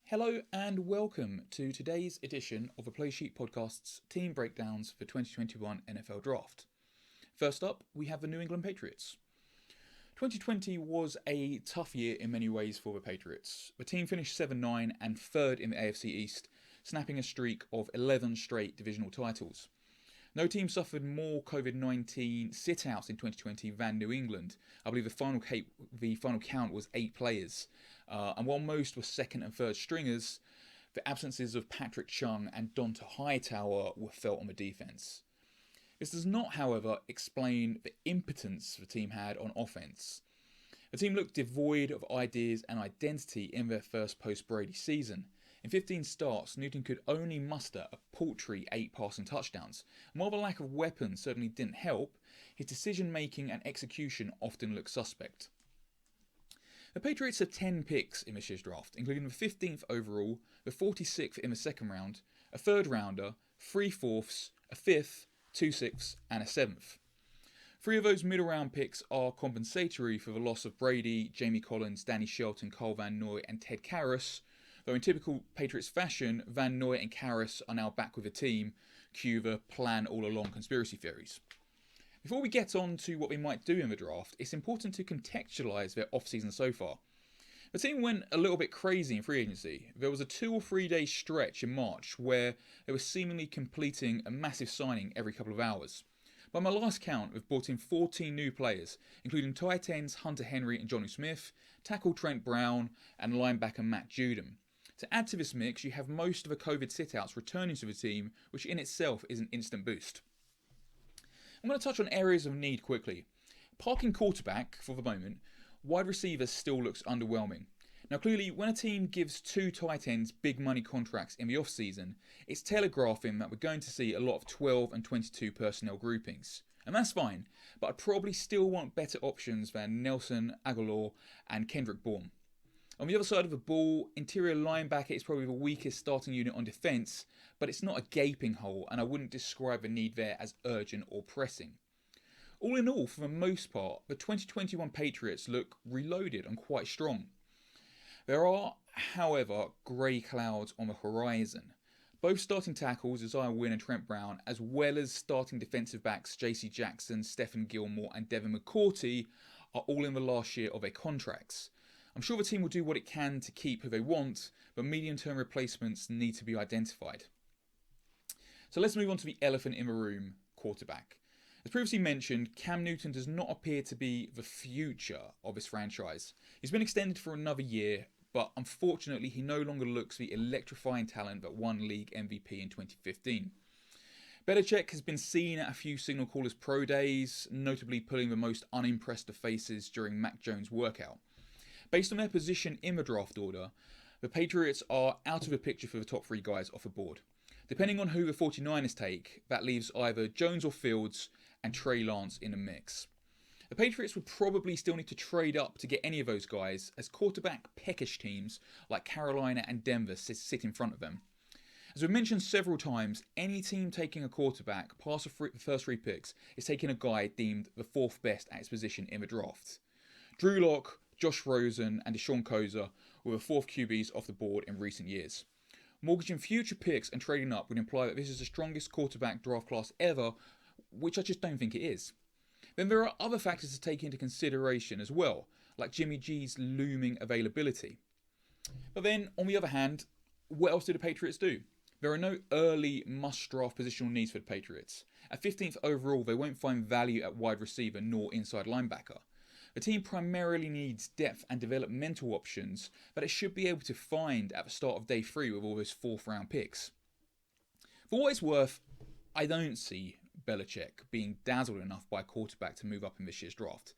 Hello and welcome to today's edition of a Playsheet Podcast's team breakdowns for 2021 NFL Draft. First up, we have the New England Patriots. 2020 was a tough year in many ways for the Patriots. The team finished 7-9 and third in the AFC East, snapping a streak of 11 straight divisional titles. No team suffered more COVID-19 sit-outs in 2020 than New England. I believe the final count was 8 players. And while most were second and third stringers, the absences of Patrick Chung and Donta Hightower were felt on the defense. This does not, however, explain the impotence the team had on offense. The team looked devoid of ideas and identity in their first post-Brady season. In 15 starts, Newton could only muster a paltry 8 passing touchdowns, and while the lack of weapons certainly didn't help, his decision-making and execution often looked suspect. The Patriots have 10 picks in this year's draft, including the 15th overall, the 46th in the second round, a third rounder, 3 fourths, a 5th, 2 sixths, and a 7th. 3 of those middle round picks are compensatory for the loss of Brady, Jamie Collins, Danny Shelton, Cole Van Noy, and Ted Karras, though in typical Patriots fashion, Van Noy and Karras are now back with the team, cue the plan all along conspiracy theories. Before we get on to what they might do in the draft, it's important to contextualise their off-season so far. The team went a little bit crazy in free agency. There was a 2 or 3 day stretch in March where they were seemingly completing a massive signing every couple of hours. By my last count, we've brought in 14 new players, including tight ends Hunter Henry and Jonnu Smith, tackle Trent Brown, and linebacker Matt Judon. To add to this mix, you have most of the COVID sit-outs returning to the team, which in itself is an instant boost. I'm going to touch on areas of need quickly. Parking quarterback for the moment, wide receiver still looks underwhelming. Now clearly, when a team gives 2 tight ends big money contracts in the off-season, it's telegraphing that we're going to see a lot of 12 and 22 personnel groupings. And that's fine, but I'd probably still want better options than Nelson Agholor and Kendrick Bourne. On the other side of the ball, interior linebacker is probably the weakest starting unit on defence, but it's not a gaping hole, and I wouldn't describe the need there as urgent or pressing. All in all, for the most part, the 2021 Patriots look reloaded and quite strong. There are, however, grey clouds on the horizon. Both starting tackles, Isaiah Wynn and Trent Brown, as well as starting defensive backs JC Jackson, Stephen Gilmore and Devin McCourty, are all in the last year of their contracts. I'm sure the team will do what it can to keep who they want, but medium-term replacements need to be identified. So let's move on to the elephant in the room, quarterback. As previously mentioned, Cam Newton does not appear to be the future of this franchise. He's been extended for another year, but unfortunately he no longer looks the electrifying talent that won league MVP in 2015. Belichick has been seen at a few signal callers pro days, notably pulling the most unimpressed of faces during Mac Jones' workout. Based on their position in the draft order, the Patriots are out of the picture for the top 3 guys off the board. Depending on who the 49ers take, that leaves either Jones or Fields and Trey Lance in the mix. The Patriots would probably still need to trade up to get any of those guys, as quarterback peckish teams like Carolina and Denver sit in front of them. As we've mentioned several times, any team taking a quarterback past the first 3 picks is taking a guy deemed the 4th best at his position in the draft. Drew Lock, Josh Rosen and Deshaun Koza were the 4th QBs off the board in recent years. Mortgaging future picks and trading up would imply that this is the strongest quarterback draft class ever, which I just don't think it is. Then there are other factors to take into consideration as well, like Jimmy G's looming availability. But then, on the other hand, what else do the Patriots do? There are no early must-draft positional needs for the Patriots. At 15th overall, they won't find value at wide receiver nor inside linebacker. The team primarily needs depth and developmental options that it should be able to find at the start of day 3 with all those 4th round picks. For what it's worth, I don't see Belichick being dazzled enough by a quarterback to move up in this year's draft.